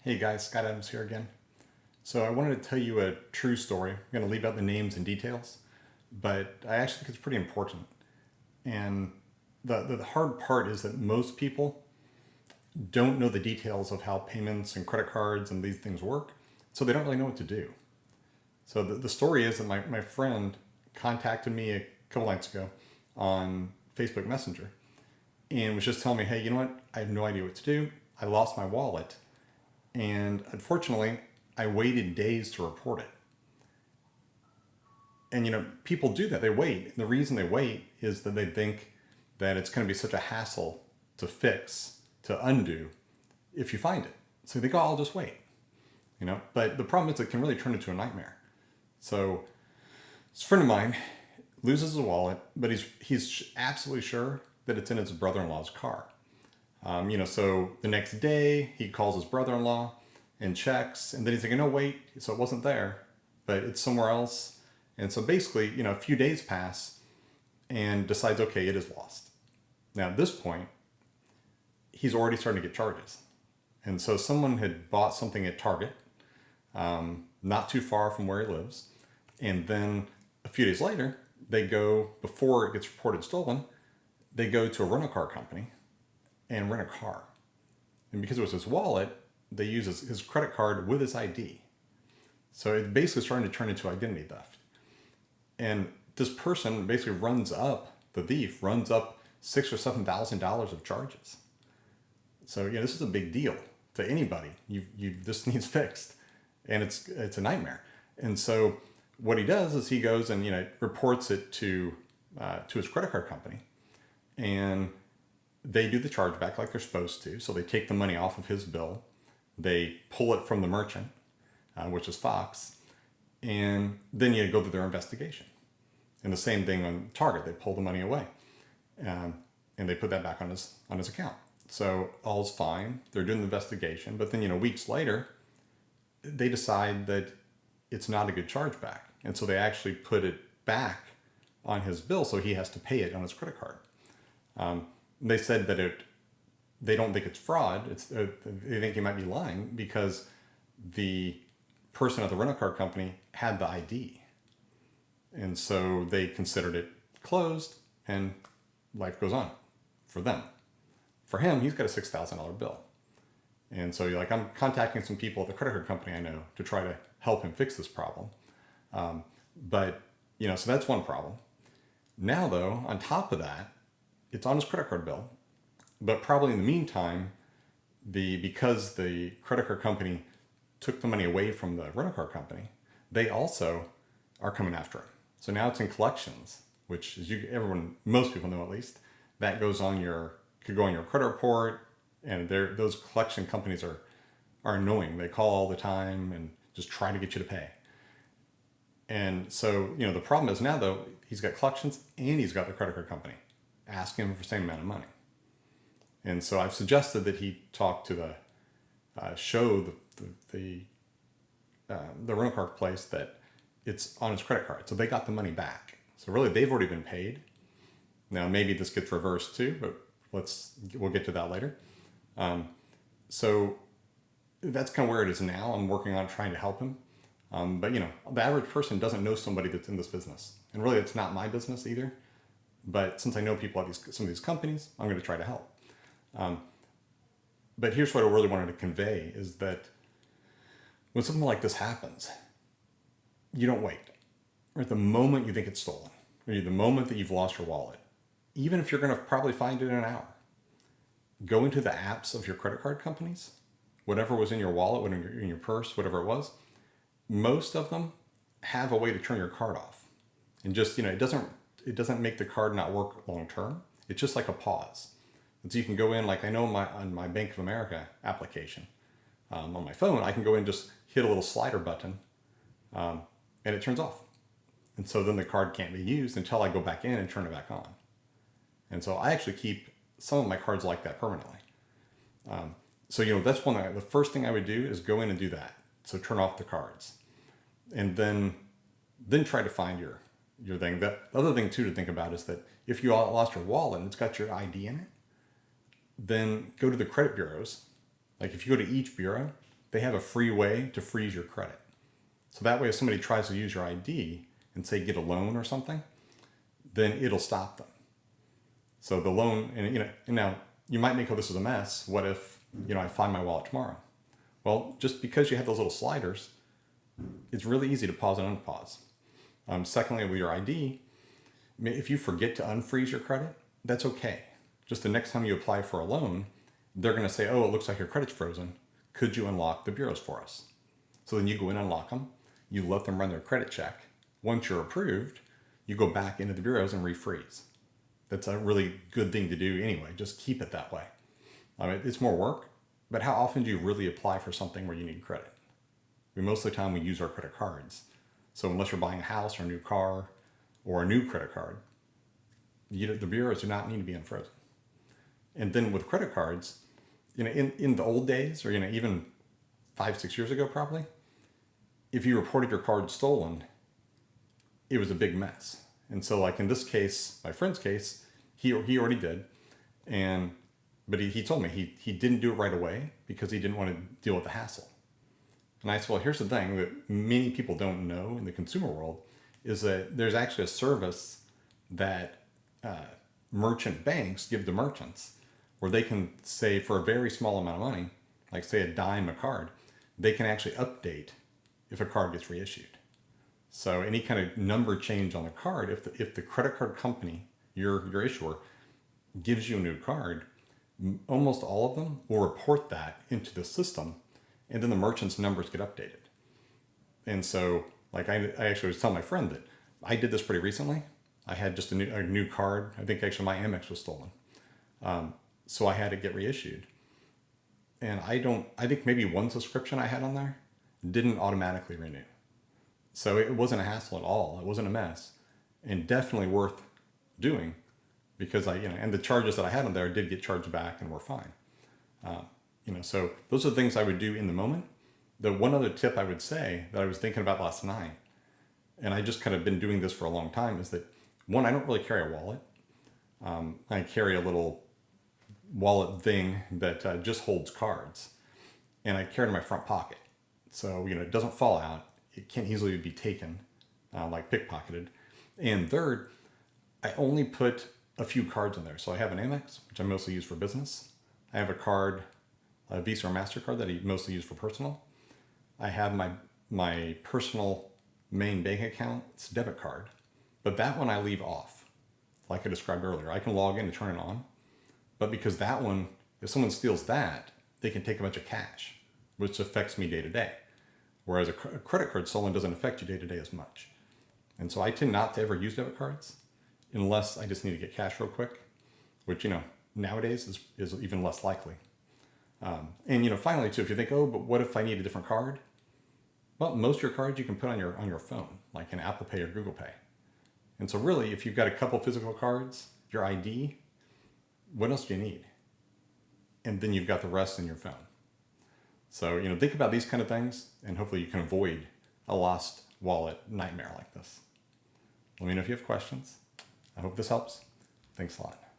Hey guys, Scott Adams here again. So I wanted to tell you a true story. I'm going to leave out the names and details, but I actually think it's pretty important. And the hard part is that most people don't know the details of how payments and credit cards and these things work, so they don't really know what to do. So the story is that my friend contacted me a couple nights ago on Facebook Messenger and was just telling me, hey, you know what? I have no idea what to do. I lost my wallet. And unfortunately, I waited days to report it. And people do that. They wait. And the reason they wait is that they think that it's going to be such a hassle to fix, to undo, if you find it. So they go, I'll just wait. But the problem is it can really turn into a nightmare. So this friend of mine loses his wallet, but he's absolutely sure that it's in his brother-in-law's car. So the next day he calls his brother-in-law and checks, and then he's like, no, wait, so it wasn't there, but it's somewhere else. And so basically, a few days pass and decides, okay, it is lost. Now at this point, he's already starting to get charges. And so someone had bought something at Target, not too far from where he lives. And then a few days later, they go, before it gets reported stolen, they go to a rental car company and rent a car. And because it was his wallet, they use his credit card with his ID. So it's basically starting to turn into identity theft. And this person basically the thief runs up $6,000 or $7,000 of charges. So this is a big deal to anybody. This needs fixed, and it's a nightmare. And so what he does is he goes and reports it to his credit card company, and they do the chargeback like they're supposed to. So they take the money off of his bill, they pull it from the merchant, which is Fox, and then you go through their investigation. And the same thing on Target, they pull the money away, and they put that back on his account. So all's fine. They're doing the investigation, but then weeks later, they decide that it's not a good chargeback, and so they actually put it back on his bill, so he has to pay it on his credit card. They said that they don't think it's fraud. They think he might be lying because the person at the rental car company had the ID. And so they considered it closed and life goes on for them. For him, he's got a $6,000 bill. And so I'm contacting some people at the credit card company I know to try to help him fix this problem. So that's one problem. Now though, on top of that, it's on his credit card bill, but probably in the meantime, because the credit card company took the money away from the rental car company, they also are coming after him. So now it's in collections, which is most people know at least, that could go on your credit report, and those collection companies are annoying. They call all the time and just try to get you to pay. And so, the problem is now though, he's got collections and he's got the credit card company asking him for the same amount of money. And so I've suggested that he talk to the rental car place that it's on his credit card. So they got the money back. So really they've already been paid. Now maybe this gets reversed too, but we'll get to that later. So that's kind of where it is now. I'm working on trying to help him. But the average person doesn't know somebody that's in this business. And really it's not my business either. But since I know people at some of these companies, I'm going to try to help. But here's what I really wanted to convey is that when something like this happens, you don't wait. Right? The moment you think it's stolen, or the moment that you've lost your wallet, even if you're going to probably find it in an hour, go into the apps of your credit card companies, whatever was in your wallet, in your purse, whatever it was. Most of them have a way to turn your card off. And just, it doesn't make the card not work long term. It's just like a pause. And so you can go in, like I know on my Bank of America application, on my phone, I can go in and just hit a little slider button, and it turns off. And so then the card can't be used until I go back in and turn it back on. And so I actually keep some of my cards like that permanently. So that's the first thing I would do is go in and do that. So turn off the cards, and then try to find your thing. The other thing too to think about is that if you lost your wallet and it's got your ID in it, then go to the credit bureaus. Like if you go to each bureau, they have a free way to freeze your credit. So that way, if somebody tries to use your ID and say get a loan or something, then it'll stop them. So the loan, and now you might think, oh, this is a mess. What if, I find my wallet tomorrow? Well, just because you have those little sliders, it's really easy to pause and unpause. Secondly, with your ID, if you forget to unfreeze your credit, that's okay. Just the next time you apply for a loan, they're going to say, oh, it looks like your credit's frozen. Could you unlock the bureaus for us? So then you go in and unlock them. You let them run their credit check. Once you're approved, you go back into the bureaus and refreeze. That's a really good thing to do anyway. Just keep it that way. It's more work, but how often do you really apply for something where you need credit? Most of the time we use our credit cards. So unless you're buying a house or a new car or a new credit card, the bureaus do not need to be unfrozen. And then with credit cards, in the old days, or even 5-6 years ago probably, if you reported your card stolen, it was a big mess. And so like in this case, my friend's case, he already did. But he told me he didn't do it right away because he didn't want to deal with the hassle. And I said, well, here's the thing that many people don't know in the consumer world is that there's actually a service that merchant banks give to merchants where they can say for a very small amount of money, like say a dime a card, they can actually update if a card gets reissued. So any kind of number change on the card, if the credit card company, your issuer, gives you a new card, almost all of them will report that into the system, and then the merchant's numbers get updated. And so, like I actually was telling my friend that I did this pretty recently. I had just a new card. I think actually my Amex was stolen. So I had to get reissued. And I think maybe one subscription I had on there didn't automatically renew. So it wasn't a hassle at all. It wasn't a mess, and definitely worth doing because and the charges that I had on there did get charged back and were fine. So those are the things I would do in the moment. The one other tip I would say that I was thinking about last night, and I just kind of been doing this for a long time, is that one, I don't really carry a wallet. I carry a little wallet thing that just holds cards, and I carry it in my front pocket. So, it doesn't fall out. It can't easily be taken, like pickpocketed. And third, I only put a few cards in there. So I have an Amex, which I mostly use for business. I have a card, a Visa or MasterCard that I mostly use for personal. I have my personal main bank account, it's a debit card. But that one I leave off, like I described earlier. I can log in and turn it on. But because that one, if someone steals that, they can take a bunch of cash, which affects me day to day. Whereas a credit card stolen doesn't affect you day to day as much. And so I tend not to ever use debit cards unless I just need to get cash real quick, which, nowadays is even less likely. And finally too, if you think, oh, but what if I need a different card? Well, most of your cards you can put on your phone, like in Apple Pay or Google Pay. And so really, if you've got a couple physical cards, your ID, what else do you need? And then you've got the rest in your phone. So, think about these kind of things, and hopefully you can avoid a lost wallet nightmare like this. Let me know if you have questions. I hope this helps. Thanks a lot.